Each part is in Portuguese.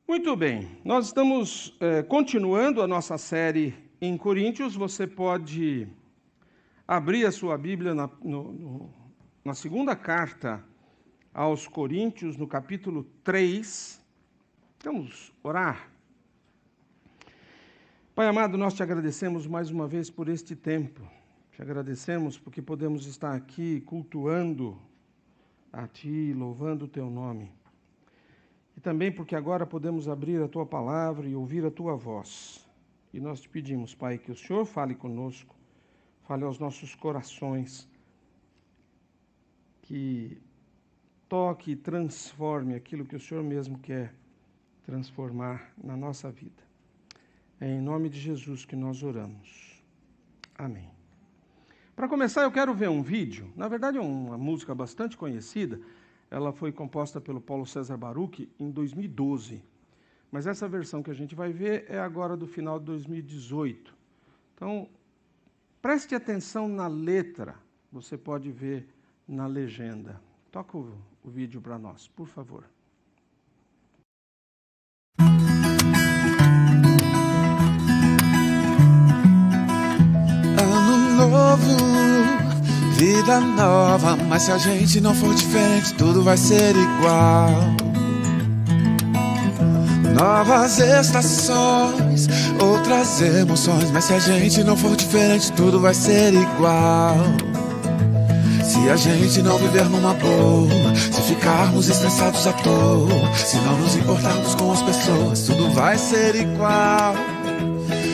Muito bem, nós estamos continuando a nossa série em Coríntios. Você pode abrir a sua Bíblia na segunda carta aos Coríntios, no capítulo 3. Vamos orar. Pai amado, nós te agradecemos mais uma vez por este tempo. Te agradecemos porque podemos estar aqui cultuando a Ti, louvando o Teu nome. E também porque agora podemos abrir a Tua palavra e ouvir a Tua voz. E nós te pedimos, Pai, que o Senhor fale conosco, fale aos nossos corações, que toque e transforme aquilo que o Senhor mesmo quer transformar na nossa vida. É em nome de Jesus que nós oramos. Amém. Para começar, eu quero ver um vídeo. Na verdade, é uma música bastante conhecida. Ela foi composta pelo Paulo César Baruch em 2012. Mas essa versão que a gente vai ver é agora do final de 2018. Então, preste atenção na letra. Você pode ver na legenda. Toca o vídeo para nós, por favor. Ano novo, vida nova, mas se a gente não for diferente, tudo vai ser igual. Novas estações, outras emoções, mas se a gente não for diferente, tudo vai ser igual. Se a gente não viver numa boa, se ficarmos estressados à toa, se não nos importarmos com as pessoas, tudo vai ser igual.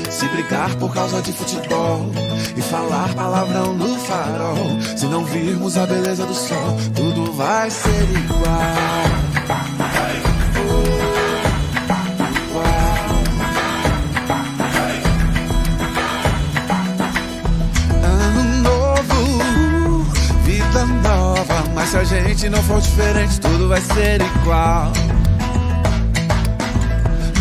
Se brigar por causa de futebol e falar palavrão no farol, se não virmos a beleza do sol, tudo vai ser igual. Ano novo, vida nova, mas se a gente não for diferente, tudo vai ser igual.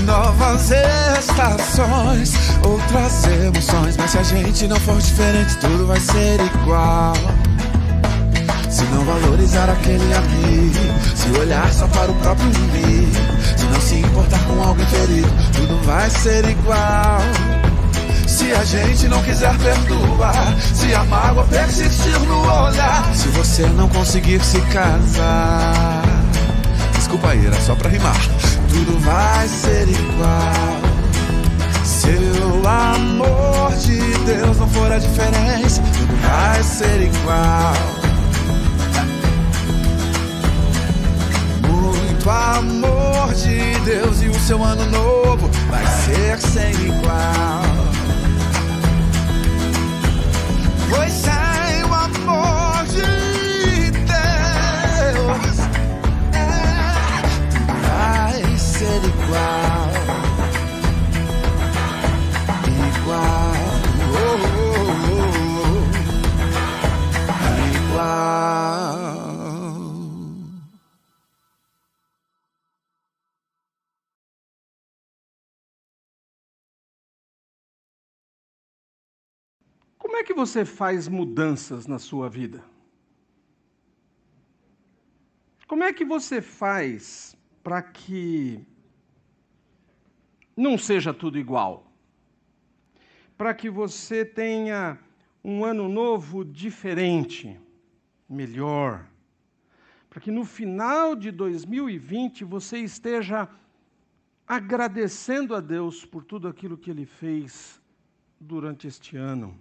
Novas estações, outras emoções, mas se a gente não for diferente, tudo vai ser igual. Se não valorizar aquele amigo, se olhar só para o próprio umbigo, se não se importar com alguém ferido, tudo vai ser igual. Se a gente não quiser perdoar, se a mágoa persistir no olhar, se você não conseguir se casar, desculpa aí, era só pra rimar, tudo vai ser igual. Se o amor de Deus não for a diferença, tudo vai ser igual. Muito amor de Deus e o seu ano novo vai ser sem igual. Pois sem o amor de Deus, vai ser igual, igual, igual. Como é que você faz mudanças na sua vida? Como é que você faz para que não seja tudo igual? Para que você tenha um ano novo diferente, melhor. Para que no final de 2020 você esteja agradecendo a Deus por tudo aquilo que Ele fez durante este ano.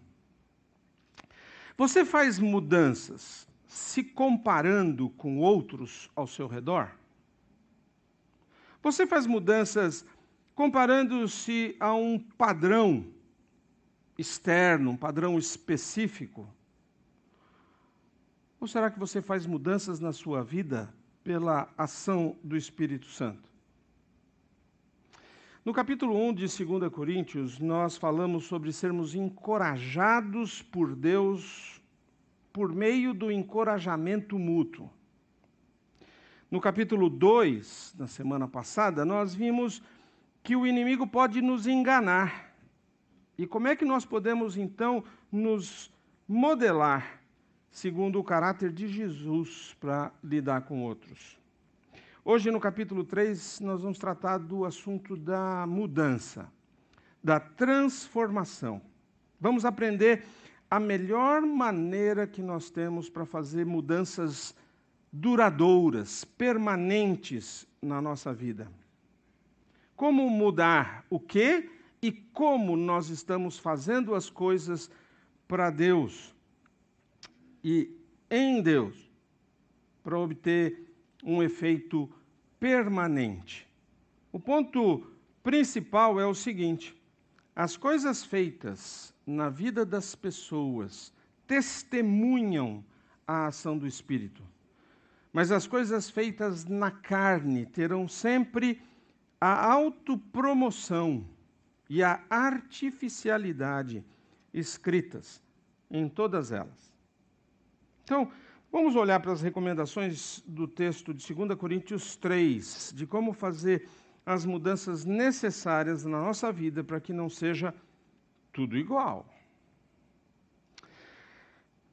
Você faz mudanças se comparando com outros ao seu redor? Você faz mudanças comparando-se a um padrão externo, um padrão específico? Ou será que você faz mudanças na sua vida pela ação do Espírito Santo? No capítulo 1 de 2 Coríntios, nós falamos sobre sermos encorajados por Deus por meio do encorajamento mútuo. No capítulo 2, na semana passada, nós vimos que o inimigo pode nos enganar. E como é que nós podemos, então, nos modelar segundo o caráter de Jesus para lidar com outros? Hoje, no capítulo 3, nós vamos tratar do assunto da mudança, da transformação. Vamos aprender a melhor maneira que nós temos para fazer mudanças duradouras, permanentes na nossa vida. Como mudar o quê e como nós estamos fazendo as coisas para Deus e em Deus, para obter um efeito permanente. O ponto principal é o seguinte: as coisas feitas na vida das pessoas testemunham a ação do Espírito, mas as coisas feitas na carne terão sempre a autopromoção e a artificialidade escritas em todas elas. Então, vamos olhar para as recomendações do texto de 2 Coríntios 3, de como fazer as mudanças necessárias na nossa vida para que não seja tudo igual.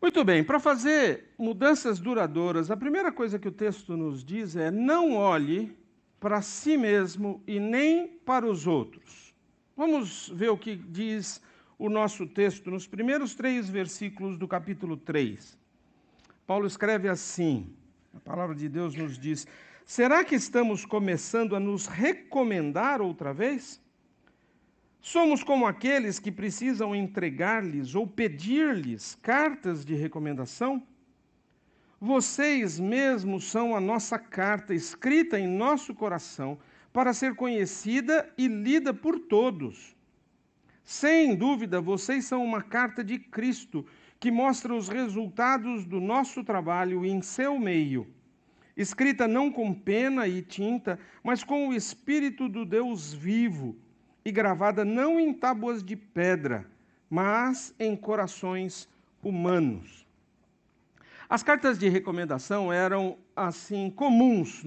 Muito bem, para fazer mudanças duradouras, a primeira coisa que o texto nos diz é: não olhe para si mesmo e nem para os outros. Vamos ver o que diz o nosso texto nos primeiros 3 versículos do capítulo 3. Paulo escreve assim, a palavra de Deus nos diz: será que estamos começando a nos recomendar outra vez? Somos como aqueles que precisam entregar-lhes ou pedir-lhes cartas de recomendação? Vocês mesmos são a nossa carta escrita em nosso coração para ser conhecida e lida por todos. Sem dúvida, vocês são uma carta de Cristo que mostra os resultados do nosso trabalho em seu meio, escrita não com pena e tinta, mas com o Espírito do Deus vivo, e gravada não em tábuas de pedra, mas em corações humanos. As cartas de recomendação eram, assim, comuns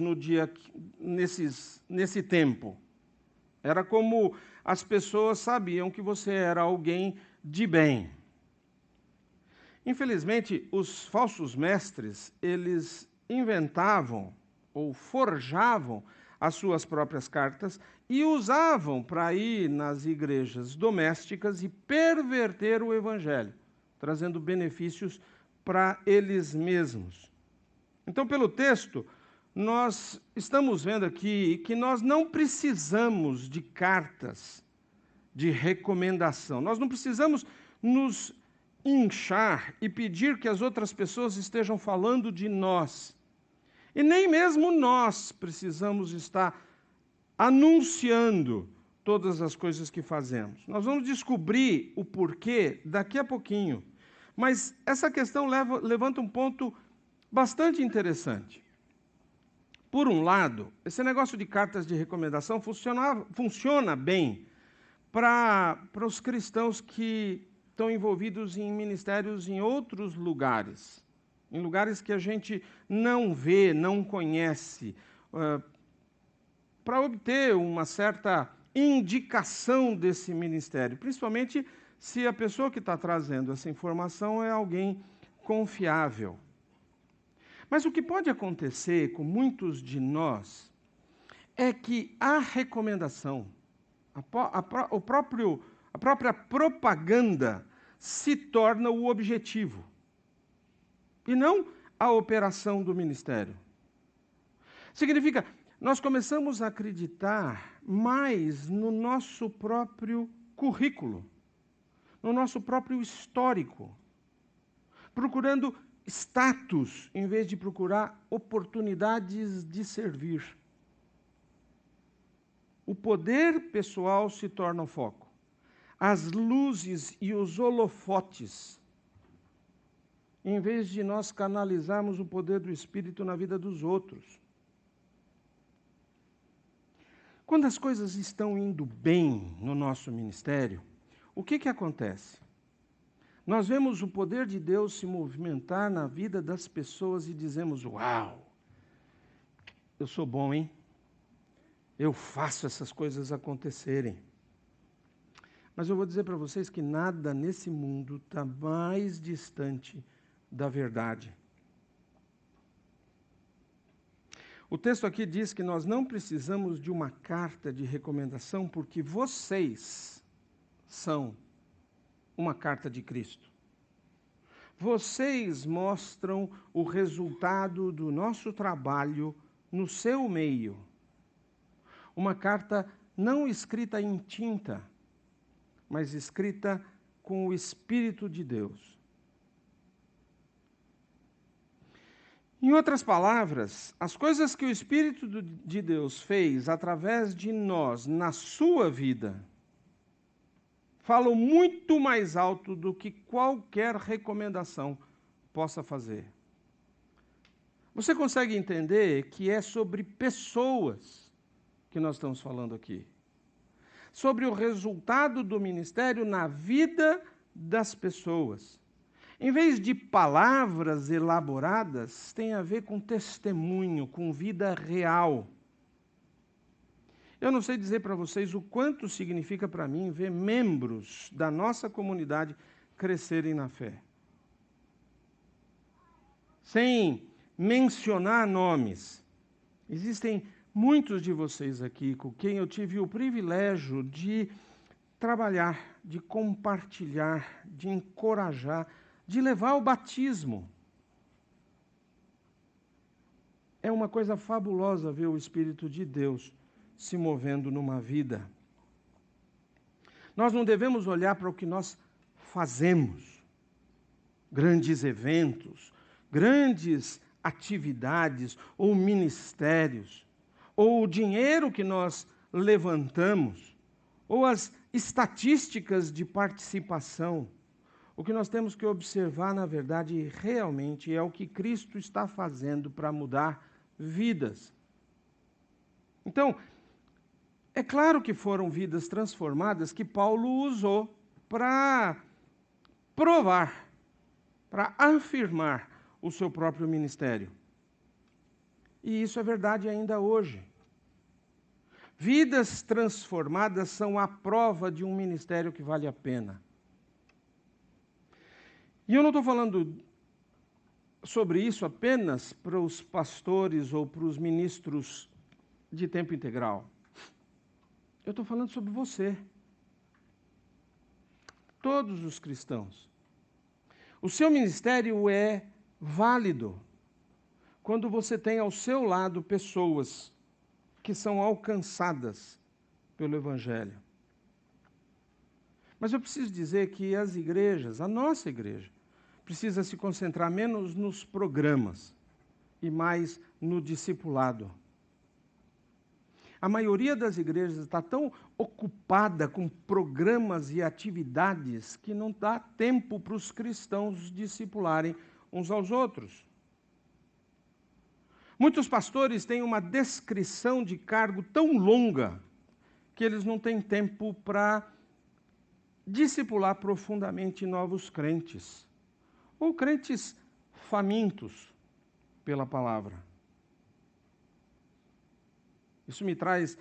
nesse tempo. Era como as pessoas sabiam que você era alguém de bem. Infelizmente, os falsos mestres, eles inventavam ou forjavam as suas próprias cartas e usavam para ir nas igrejas domésticas e perverter o evangelho, trazendo benefícios para eles mesmos. Então, pelo texto, nós estamos vendo aqui que nós não precisamos de cartas de recomendação. Nós não precisamos nos inchar e pedir que as outras pessoas estejam falando de nós. E nem mesmo nós precisamos estar anunciando todas as coisas que fazemos. Nós vamos descobrir o porquê daqui a pouquinho. Mas essa questão levanta um ponto bastante interessante. Por um lado, esse negócio de cartas de recomendação funciona bem para os cristãos que estão envolvidos em ministérios em outros lugares, em lugares que a gente não vê, não conhece, para obter uma certa indicação desse ministério, principalmente se a pessoa que está trazendo essa informação é alguém confiável. Mas o que pode acontecer com muitos de nós é que a recomendação, a própria propaganda se torna o objetivo, e não a operação do ministério. Significa, nós começamos a acreditar mais no nosso próprio currículo, no nosso próprio histórico, procurando status em vez de procurar oportunidades de servir. O poder pessoal se torna o foco. As luzes e os holofotes, em vez de nós canalizarmos o poder do Espírito na vida dos outros. Quando as coisas estão indo bem no nosso ministério, o que acontece? Nós vemos o poder de Deus se movimentar na vida das pessoas e dizemos: uau, eu sou bom, hein? Eu faço essas coisas acontecerem. Mas eu vou dizer para vocês que nada nesse mundo está mais distante da verdade. O texto aqui diz que nós não precisamos de uma carta de recomendação, porque vocês são uma carta de Cristo. Vocês mostram o resultado do nosso trabalho no seu meio. Uma carta não escrita em tinta, mas escrita com o Espírito de Deus. Em outras palavras, as coisas que o Espírito de Deus fez através de nós na sua vida falam muito mais alto do que qualquer recomendação possa fazer. Você consegue entender que é sobre pessoas que nós estamos falando aqui? Sobre o resultado do ministério na vida das pessoas. Em vez de palavras elaboradas, tem a ver com testemunho, com vida real. Eu não sei dizer para vocês o quanto significa para mim ver membros da nossa comunidade crescerem na fé. Sem mencionar nomes, existem muitos de vocês aqui com quem eu tive o privilégio de trabalhar, de compartilhar, de encorajar, de levar o batismo. É uma coisa fabulosa ver o Espírito de Deus se movendo numa vida. Nós não devemos olhar para o que nós fazemos, grandes eventos, grandes atividades ou ministérios, ou o dinheiro que nós levantamos, ou as estatísticas de participação. O que nós temos que observar, na verdade, realmente é o que Cristo está fazendo para mudar vidas. Então, é claro que foram vidas transformadas que Paulo usou para provar, para afirmar o seu próprio ministério. E isso é verdade ainda hoje. Vidas transformadas são a prova de um ministério que vale a pena. E eu não estou falando sobre isso apenas para os pastores ou para os ministros de tempo integral. Eu estou falando sobre você. Todos os cristãos. O seu ministério é válido quando você tem ao seu lado pessoas que são alcançadas pelo Evangelho. Mas eu preciso dizer que as igrejas, a nossa igreja, precisa se concentrar menos nos programas e mais no discipulado. A maioria das igrejas está tão ocupada com programas e atividades que não dá tempo para os cristãos discipularem uns aos outros. Muitos pastores têm uma descrição de cargo tão longa que eles não têm tempo para discipular profundamente novos crentes, ou crentes famintos pela palavra. Isso me traz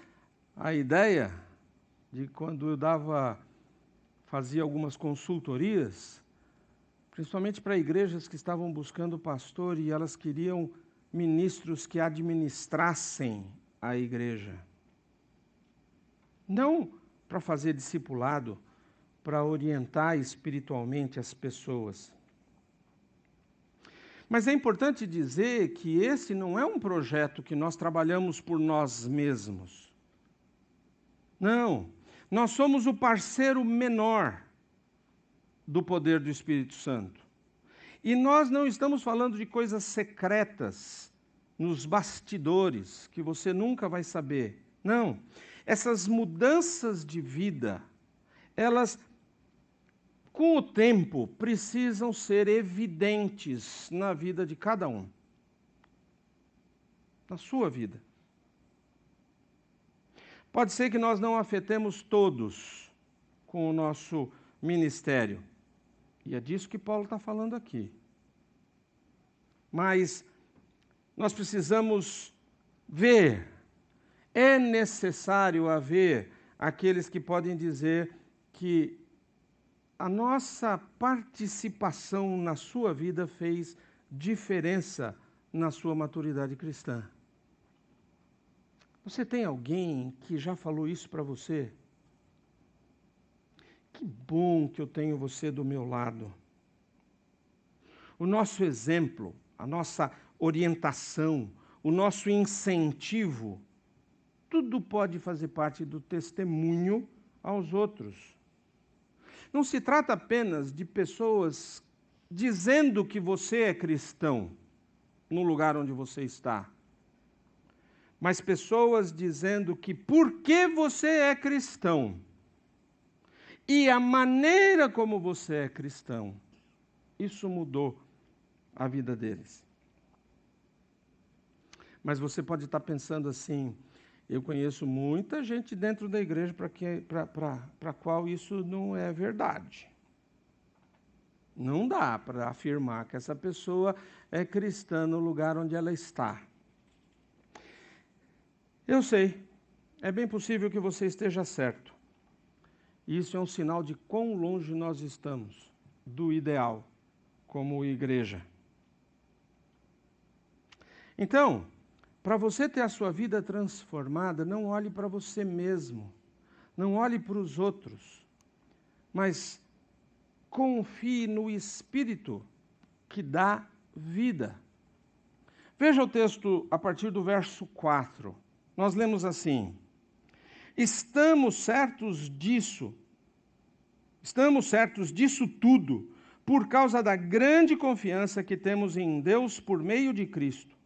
a ideia de quando eu fazia algumas consultorias, principalmente para igrejas que estavam buscando pastor e elas queriam ministros que administrassem a igreja. Não para fazer discipulado, para orientar espiritualmente as pessoas. Mas é importante dizer que esse não é um projeto que nós trabalhamos por nós mesmos. Não, nós somos o parceiro menor do poder do Espírito Santo. E nós não estamos falando de coisas secretas nos bastidores que você nunca vai saber. Não, essas mudanças de vida, elas, com o tempo, precisam ser evidentes na vida de cada um. Na sua vida. Pode ser que nós não afetemos todos com o nosso ministério. E é disso que Paulo está falando aqui. Mas nós precisamos ver. É necessário haver aqueles que podem dizer que a nossa participação na sua vida fez diferença na sua maturidade cristã. Você tem alguém que já falou isso para você? Que bom que eu tenho você do meu lado. O nosso exemplo, a nossa orientação, o nosso incentivo, tudo pode fazer parte do testemunho aos outros. Não se trata apenas de pessoas dizendo que você é cristão no lugar onde você está, mas pessoas dizendo que porque você é cristão e a maneira como você é cristão, isso mudou a vida deles. Mas você pode estar pensando assim, eu conheço muita gente dentro da igreja para a qual isso não é verdade. Não dá para afirmar que essa pessoa é cristã no lugar onde ela está. Eu sei, é bem possível que você esteja certo. Isso é um sinal de quão longe nós estamos do ideal como igreja. Então, para você ter a sua vida transformada, não olhe para você mesmo, não olhe para os outros, mas confie no Espírito que dá vida. Veja o texto a partir do verso 4. Nós lemos assim: estamos certos disso tudo, por causa da grande confiança que temos em Deus por meio de Cristo.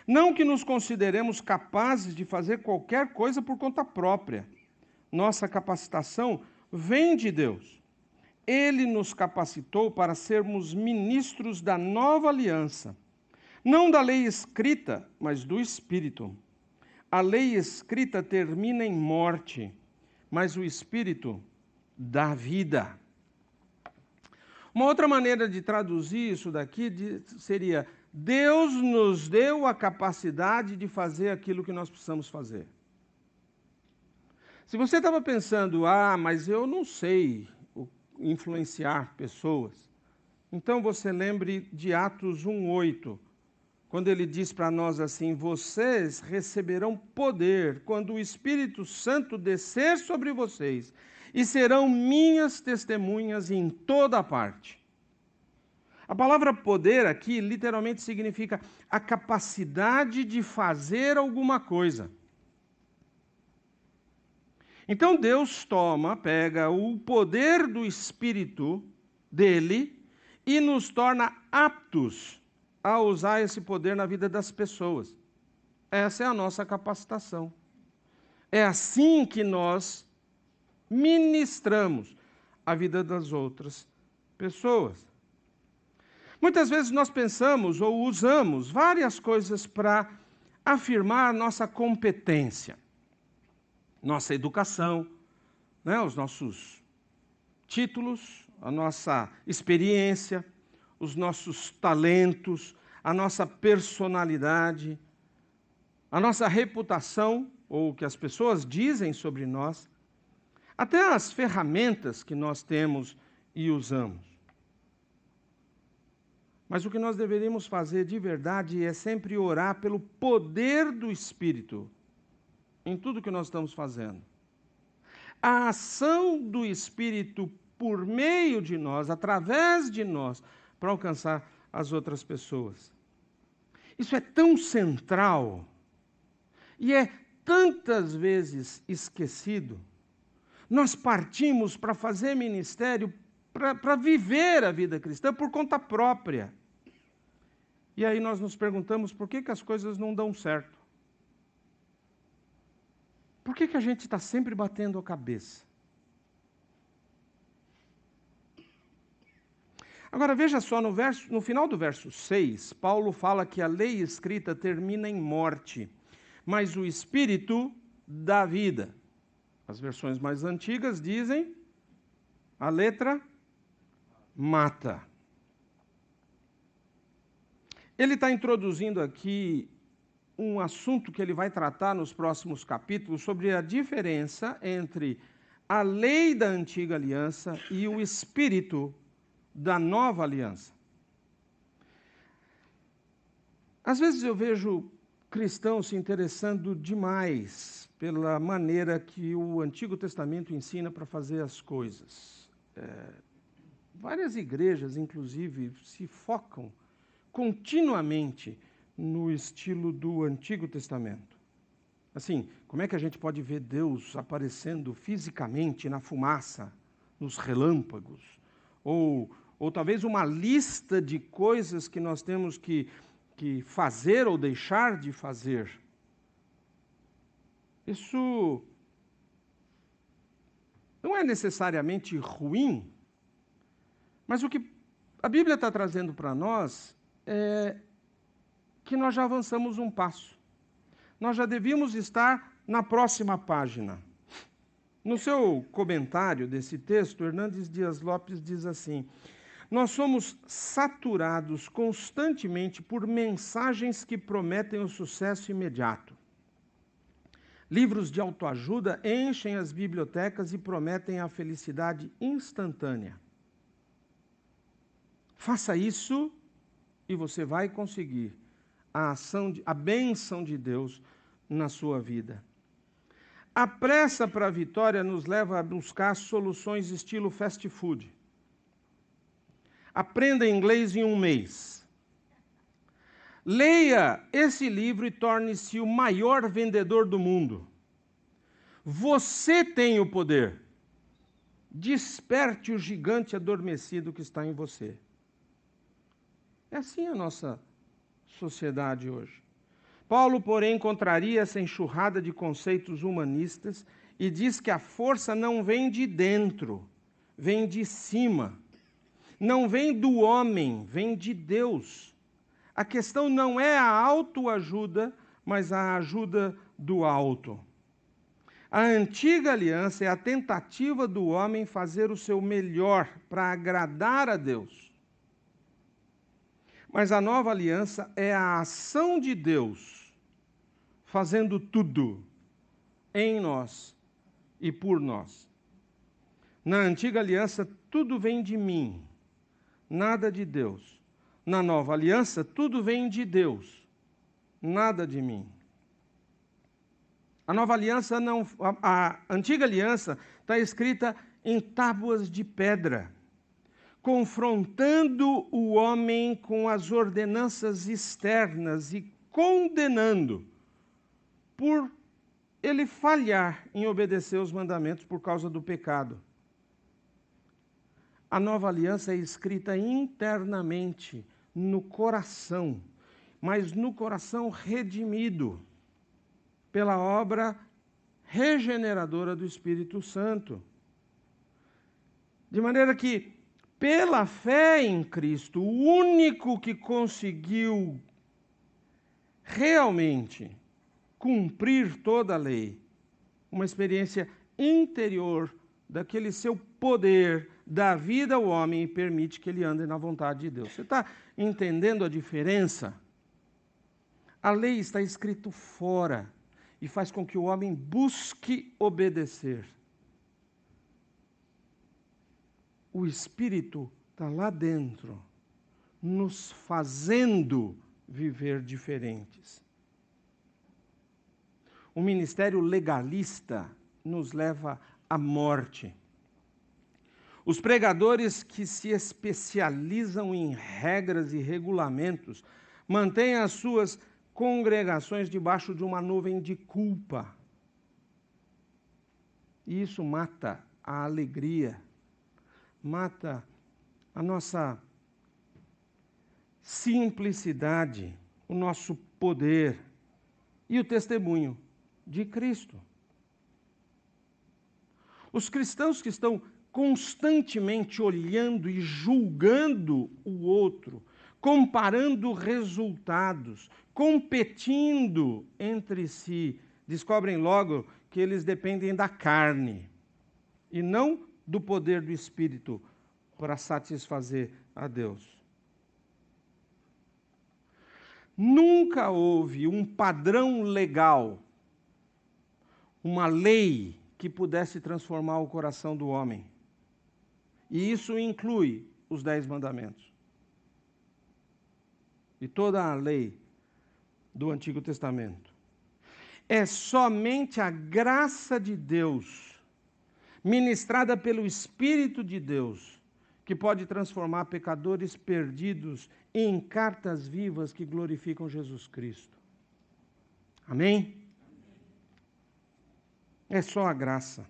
Não que nos consideremos capazes de fazer qualquer coisa por conta própria. Nossa capacitação vem de Deus. Ele nos capacitou para sermos ministros da nova aliança, não da lei escrita, mas do Espírito. A lei escrita termina em morte, mas o Espírito dá vida. Uma outra maneira de traduzir isso daqui seria: Deus nos deu a capacidade de fazer aquilo que nós precisamos fazer. Se você estava pensando, mas eu não sei influenciar pessoas, então você lembre de Atos 1:8, quando ele diz para nós assim: vocês receberão poder quando o Espírito Santo descer sobre vocês, e serão minhas testemunhas em toda parte. A palavra poder aqui literalmente significa a capacidade de fazer alguma coisa. Então Deus pega o poder do Espírito dele e nos torna aptos a usar esse poder na vida das pessoas. Essa é a nossa capacitação. É assim que nós ministramos a vida das outras pessoas. Muitas vezes nós pensamos ou usamos várias coisas para afirmar nossa competência, nossa educação, os nossos títulos, a nossa experiência, os nossos talentos, a nossa personalidade, a nossa reputação, ou o que as pessoas dizem sobre nós, até as ferramentas que nós temos e usamos. Mas o que nós deveríamos fazer de verdade é sempre orar pelo poder do Espírito em tudo que nós estamos fazendo. A ação do Espírito por meio de nós, através de nós, para alcançar as outras pessoas. Isso é tão central e é tantas vezes esquecido. Nós partimos para fazer ministério, para viver a vida cristã por conta própria. E aí nós nos perguntamos por que as coisas não dão certo. Por que a gente está sempre batendo a cabeça? Agora veja só, no final do verso 6, Paulo fala que a lei escrita termina em morte, mas o Espírito dá vida. As versões mais antigas dizem, a letra mata. Ele está introduzindo aqui um assunto que ele vai tratar nos próximos capítulos sobre a diferença entre a lei da antiga aliança e o Espírito da nova aliança. Às vezes eu vejo cristãos se interessando demais pela maneira que o Antigo Testamento ensina para fazer as coisas. Várias igrejas, inclusive, se focam continuamente no estilo do Antigo Testamento. Assim, como é que a gente pode ver Deus aparecendo fisicamente na fumaça, nos relâmpagos? Ou talvez uma lista de coisas que nós temos que fazer ou deixar de fazer. Isso não é necessariamente ruim, mas o que a Bíblia está trazendo para nós é que nós já avançamos um passo. Nós já devíamos estar na próxima página. No seu comentário desse texto, Hernandes Dias Lopes diz assim: nós somos saturados constantemente por mensagens que prometem o sucesso imediato. Livros de autoajuda enchem as bibliotecas e prometem a felicidade instantânea. Faça isso e você vai conseguir a bênção de Deus na sua vida. A pressa para a vitória nos leva a buscar soluções estilo fast food. Aprenda inglês em um mês. Leia esse livro e torne-se o maior vendedor do mundo. Você tem o poder. Desperte o gigante adormecido que está em você. É assim a nossa sociedade hoje. Paulo, porém, contraria essa enxurrada de conceitos humanistas e diz que a força não vem de dentro, vem de cima. Não vem do homem, vem de Deus. A questão não é a autoajuda, mas a ajuda do alto. A antiga aliança é a tentativa do homem fazer o seu melhor para agradar a Deus. Mas a nova aliança é a ação de Deus, fazendo tudo em nós e por nós. Na antiga aliança, tudo vem de mim, nada de Deus. Na nova aliança, tudo vem de Deus, nada de mim. A nova aliança a antiga aliança está escrita em tábuas de pedra, confrontando o homem com as ordenanças externas e condenando por ele falhar em obedecer os mandamentos por causa do pecado. A nova aliança é escrita internamente, no coração, mas no coração redimido pela obra regeneradora do Espírito Santo. De maneira que, pela fé em Cristo, o único que conseguiu realmente cumprir toda a lei, uma experiência interior daquele seu poder, dá vida ao homem e permite que ele ande na vontade de Deus. Você está entendendo a diferença? A lei está escrito fora e faz com que o homem busque obedecer. O Espírito está lá dentro, nos fazendo viver diferentes. O ministério legalista nos leva à morte. Os pregadores que se especializam em regras e regulamentos mantêm as suas congregações debaixo de uma nuvem de culpa. E isso mata a alegria, mata a nossa simplicidade, o nosso poder e o testemunho de Cristo. Os cristãos que estão constantemente olhando e julgando o outro, comparando resultados, competindo entre si, descobrem logo que eles dependem da carne e não do poder do Espírito para satisfazer a Deus. Nunca houve um padrão legal, uma lei que pudesse transformar o coração do homem. E isso inclui os 10 mandamentos. E toda a lei do Antigo Testamento. É somente a graça de Deus, ministrada pelo Espírito de Deus, que pode transformar pecadores perdidos em cartas vivas que glorificam Jesus Cristo. Amém? É só a graça.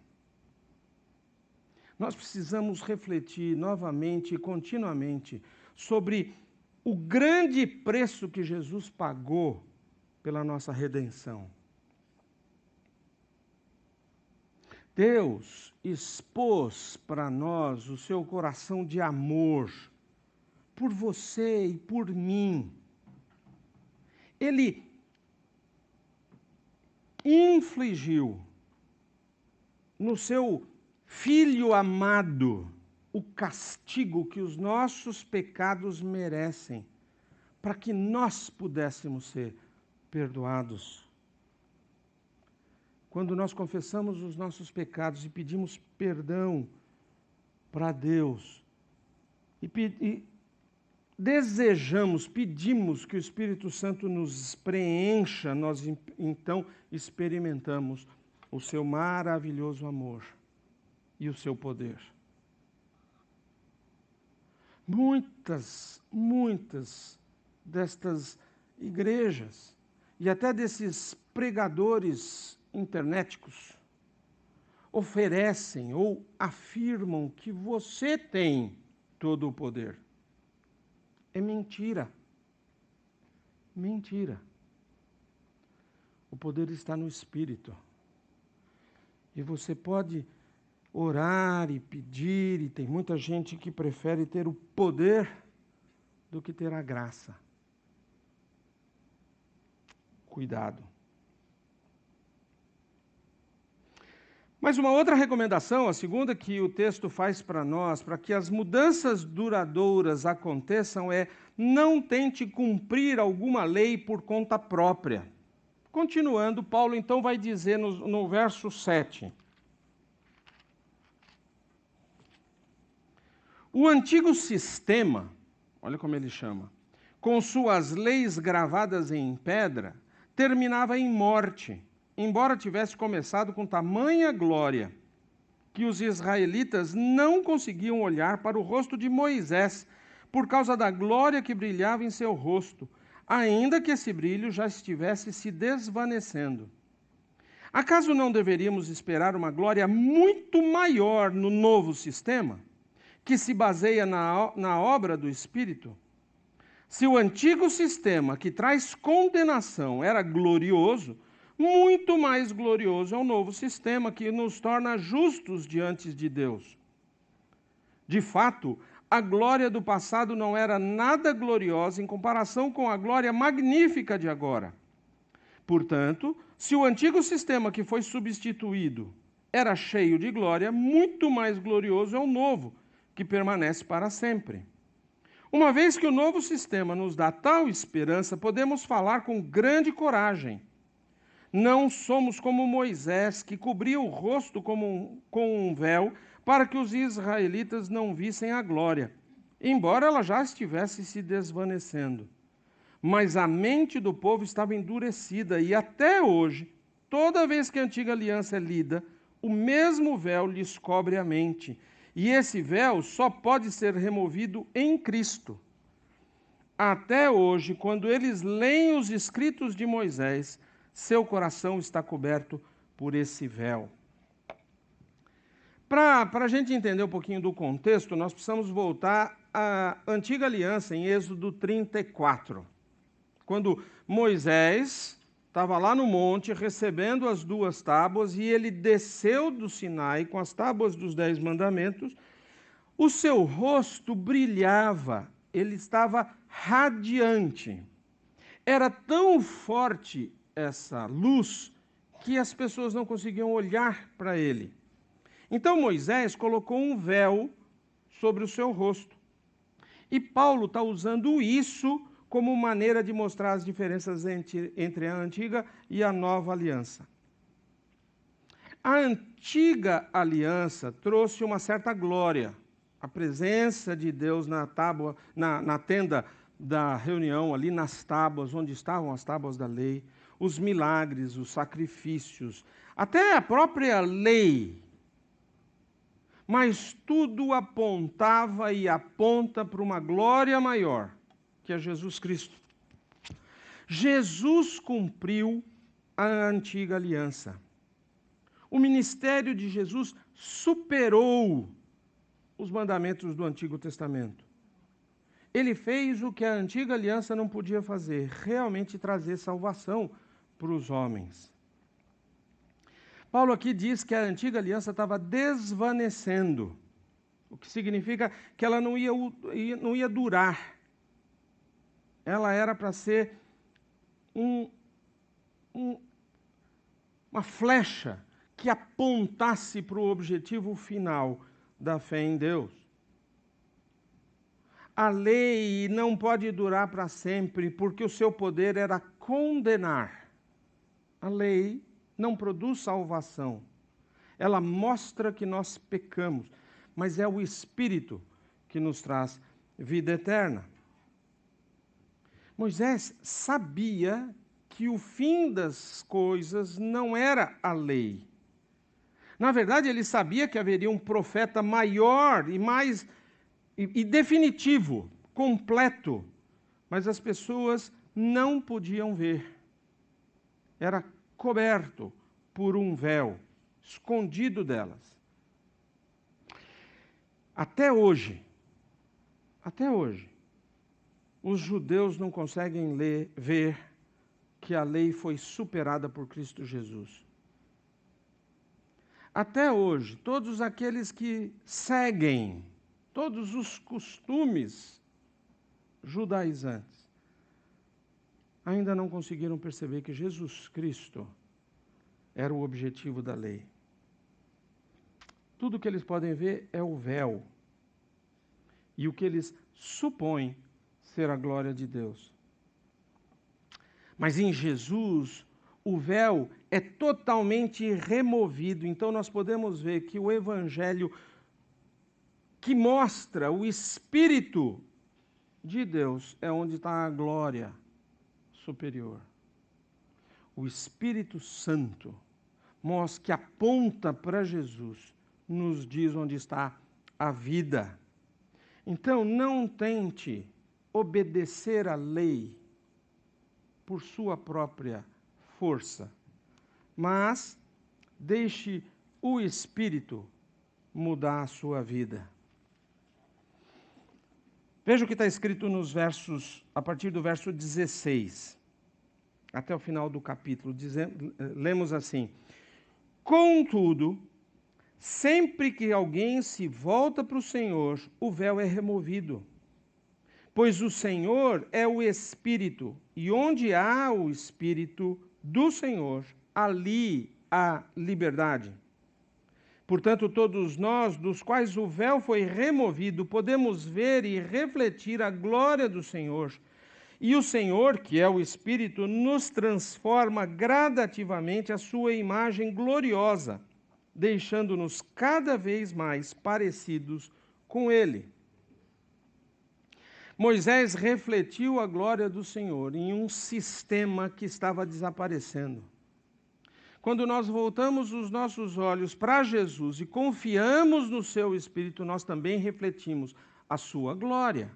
Nós precisamos refletir novamente e continuamente sobre o grande preço que Jesus pagou pela nossa redenção. Deus expôs para nós o seu coração de amor por você e por mim. Ele infligiu no seu Filho amado o castigo que os nossos pecados merecem, para que nós pudéssemos ser perdoados. Quando nós confessamos os nossos pecados e pedimos perdão para Deus, e desejamos, pedimos que o Espírito Santo nos preencha, nós então experimentamos o seu maravilhoso amor e o seu poder. Muitas destas igrejas e até desses pregadores internéticos oferecem ou afirmam que você tem todo o poder. É mentira. Mentira. O poder está no Espírito. E você pode orar e pedir, e tem muita gente que prefere ter o poder do que ter a graça. Cuidado. Mas uma outra recomendação, a segunda que o texto faz para nós, para que as mudanças duradouras aconteçam, é não tente cumprir alguma lei por conta própria. Continuando, Paulo então vai dizer no verso 7. O antigo sistema, olha como ele chama, com suas leis gravadas em pedra, terminava em morte, embora tivesse começado com tamanha glória, que os israelitas não conseguiam olhar para o rosto de Moisés, por causa da glória que brilhava em seu rosto, ainda que esse brilho já estivesse se desvanecendo. Acaso não deveríamos esperar uma glória muito maior no novo sistema, que se baseia na obra do Espírito? Se o antigo sistema, que traz condenação, era glorioso, muito mais glorioso é o novo sistema, que nos torna justos diante de Deus. De fato, a glória do passado não era nada gloriosa em comparação com a glória magnífica de agora. Portanto, se o antigo sistema que foi substituído era cheio de glória, muito mais glorioso é o novo, que permanece para sempre. Uma vez que o novo sistema nos dá tal esperança, podemos falar com grande coragem. Não somos como Moisés, que cobria o rosto com um véu, para que os israelitas não vissem a glória, embora ela já estivesse se desvanecendo. Mas a mente do povo estava endurecida, e até hoje, toda vez que a antiga aliança é lida, o mesmo véu lhes cobre a mente. E esse véu só pode ser removido em Cristo. Até hoje, quando eles leem os escritos de Moisés, seu coração está coberto por esse véu. Para a gente entender um pouquinho do contexto, nós precisamos voltar à antiga aliança, em Êxodo 34. Quando Moisés estava lá no monte recebendo as 2 tábuas e ele desceu do Sinai com as tábuas dos 10 mandamentos, o seu rosto brilhava, ele estava radiante. Era tão forte essa luz que as pessoas não conseguiam olhar para ele. Então Moisés colocou um véu sobre o seu rosto. E Paulo está usando isso como maneira de mostrar as diferenças entre a antiga e a nova aliança. A antiga aliança trouxe uma certa glória. A presença de Deus na tenda da reunião, ali nas tábuas, onde estavam as tábuas da lei, os milagres, os sacrifícios, até a própria lei. Mas tudo apontava e aponta para uma glória maior, que é Jesus Cristo. Jesus cumpriu a antiga aliança. O ministério de Jesus superou os mandamentos do Antigo Testamento. Ele fez o que a antiga aliança não podia fazer, realmente trazer salvação para os homens. Paulo aqui diz que a antiga aliança estava desvanecendo, o que significa que ela não ia durar. Ela era para ser uma flecha que apontasse para o objetivo final da fé em Deus. A lei não pode durar para sempre, porque o seu poder era condenar. A lei não produz salvação. Ela mostra que nós pecamos, mas é o Espírito que nos traz vida eterna. Moisés sabia que o fim das coisas não era a lei. Na verdade, ele sabia que haveria um profeta maior e mais e definitivo, completo, mas as pessoas não podiam ver. Era coberto por um véu, escondido delas. Até hoje, os judeus não conseguem ver que a lei foi superada por Cristo Jesus. Até hoje, todos aqueles que seguem todos os costumes judaizantes ainda não conseguiram perceber que Jesus Cristo era o objetivo da lei. Tudo que eles podem ver é o véu e o que eles supõem ser a glória de Deus. Mas em Jesus, o véu é totalmente removido. Então nós podemos ver que o Evangelho que mostra o Espírito de Deus é onde está a glória superior. O Espírito Santo, que aponta para Jesus, nos diz onde está a vida. Então não tente obedecer à lei por sua própria força, mas deixe o Espírito mudar a sua vida. Veja o que está escrito nos versos, a partir do verso 16, até o final do capítulo. Lemos assim: contudo, sempre que alguém se volta para o Senhor, o véu é removido. Pois o Senhor é o Espírito, e onde há o Espírito do Senhor, ali há liberdade. Portanto, todos nós, dos quais o véu foi removido, podemos ver e refletir a glória do Senhor. E o Senhor, que é o Espírito, nos transforma gradativamente à sua imagem gloriosa, deixando-nos cada vez mais parecidos com Ele. Moisés refletiu a glória do Senhor em um sistema que estava desaparecendo. Quando nós voltamos os nossos olhos para Jesus e confiamos no seu Espírito, nós também refletimos a sua glória.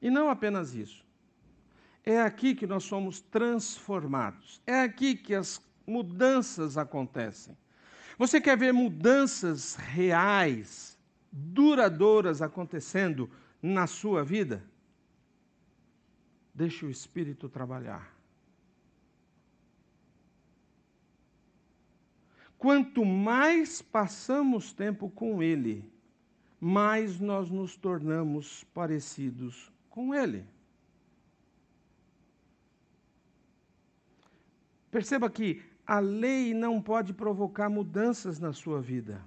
E não apenas isso. É aqui que nós somos transformados. É aqui que as mudanças acontecem. Você quer ver mudanças reais, duradouras acontecendo na sua vida? Deixe o Espírito trabalhar. Quanto mais passamos tempo com Ele, mais nós nos tornamos parecidos com Ele. Perceba que a lei não pode provocar mudanças na sua vida.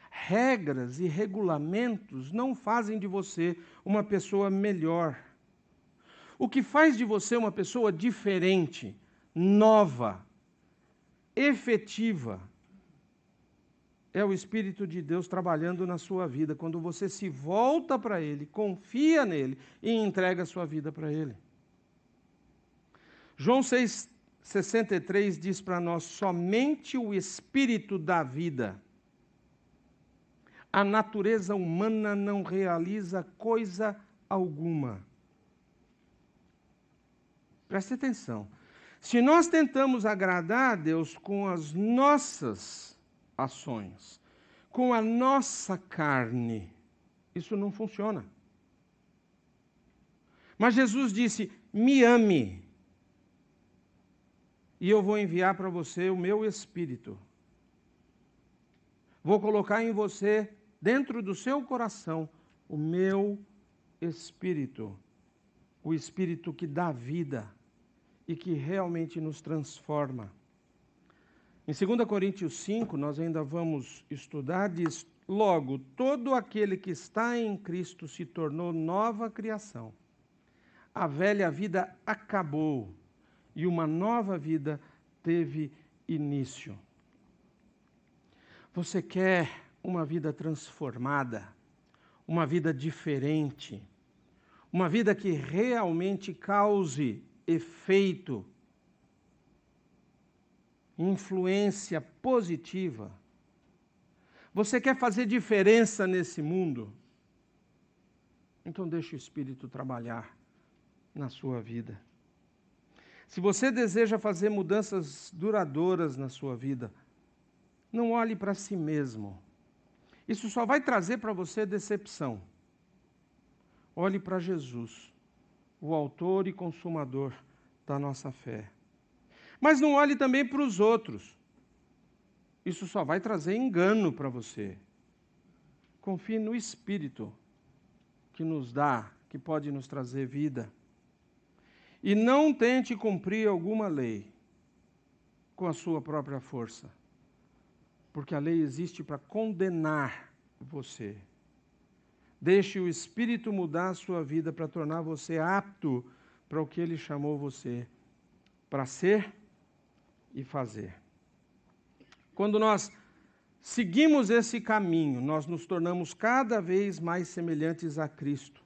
Regras e regulamentos não fazem de você uma pessoa melhor. O que faz de você uma pessoa diferente, nova, efetiva, é o Espírito de Deus trabalhando na sua vida, quando você se volta para Ele, confia nele e entrega a sua vida para Ele. João 6,63 diz para nós: somente o Espírito dá vida. A natureza humana não realiza coisa alguma. Preste atenção. Se nós tentamos agradar a Deus com as nossas ações, com a nossa carne, isso não funciona. Mas Jesus disse: me ame, e eu vou enviar para você o meu Espírito. Vou colocar em você, dentro do seu coração, o meu Espírito. O Espírito que dá vida e que realmente nos transforma. Em 2 Coríntios 5, nós ainda vamos estudar, diz: logo, todo aquele que está em Cristo se tornou nova criação. A velha vida acabou e uma nova vida teve início. Você quer uma vida transformada, uma vida diferente, uma vida que realmente cause efeito, influência positiva? Você quer fazer diferença nesse mundo? Então deixe o Espírito trabalhar na sua vida. Se você deseja fazer mudanças duradouras na sua vida, não olhe para si mesmo. Isso só vai trazer para você decepção. Olhe para Jesus, o autor e consumador da nossa fé. Mas não olhe também para os outros. Isso só vai trazer engano para você. Confie no Espírito que nos dá, que pode nos trazer vida. E não tente cumprir alguma lei com a sua própria força, porque a lei existe para condenar você. Deixe o Espírito mudar a sua vida para tornar você apto para o que Ele chamou você para ser e fazer. Quando nós seguimos esse caminho, nós nos tornamos cada vez mais semelhantes a Cristo.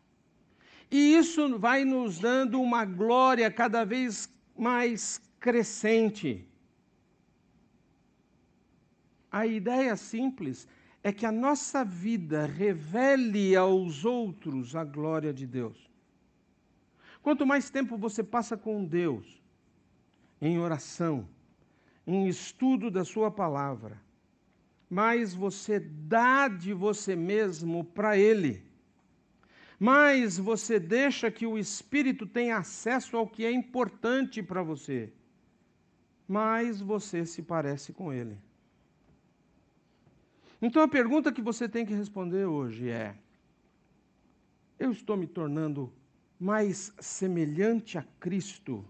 E isso vai nos dando uma glória cada vez mais crescente. A ideia simples é que a nossa vida revele aos outros a glória de Deus. Quanto mais tempo você passa com Deus, em oração, em estudo da sua palavra, mais você dá de você mesmo para Ele. Mais você deixa que o Espírito tenha acesso ao que é importante para você. Mais você se parece com Ele. Então a pergunta que você tem que responder hoje é: eu estou me tornando mais semelhante a Cristo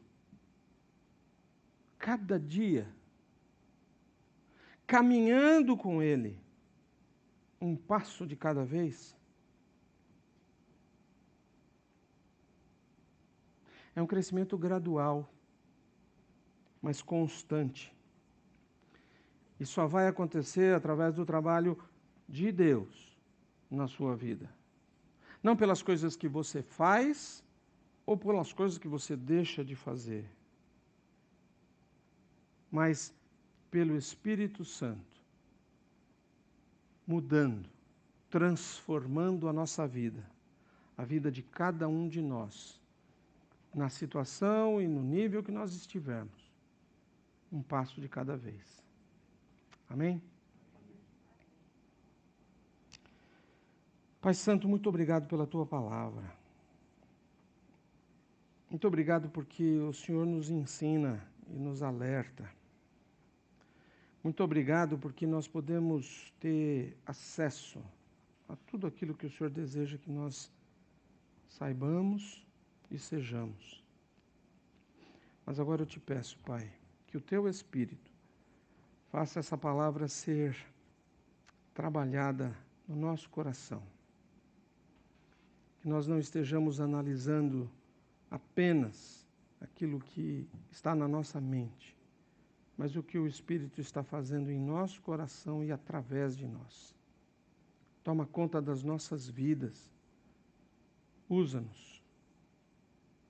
cada dia, caminhando com Ele, um passo de cada vez? É um crescimento gradual, mas constante. E só vai acontecer através do trabalho de Deus na sua vida. Não pelas coisas que você faz ou pelas coisas que você deixa de fazer, mas pelo Espírito Santo, mudando, transformando a nossa vida, a vida de cada um de nós, na situação e no nível que nós estivermos, um passo de cada vez. Amém? Pai Santo, muito obrigado pela Tua palavra. Muito obrigado porque o Senhor nos ensina e nos alerta. Muito obrigado porque nós podemos ter acesso a tudo aquilo que o Senhor deseja que nós saibamos e sejamos. Mas agora eu te peço, Pai, que o Teu Espírito faça essa palavra ser trabalhada no nosso coração. Que nós não estejamos analisando apenas aquilo que está na nossa mente, mas o que o Espírito está fazendo em nosso coração e através de nós. Toma conta das nossas vidas. Usa-nos.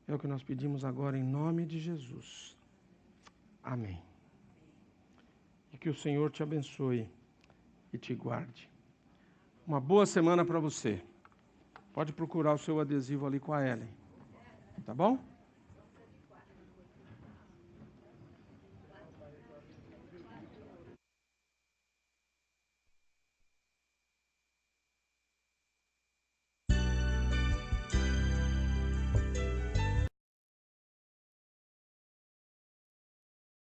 É o que nós pedimos agora em nome de Jesus. Amém. E que o Senhor te abençoe e te guarde. Uma boa semana para você. Pode procurar o seu adesivo ali com a Ellen. Tá bom?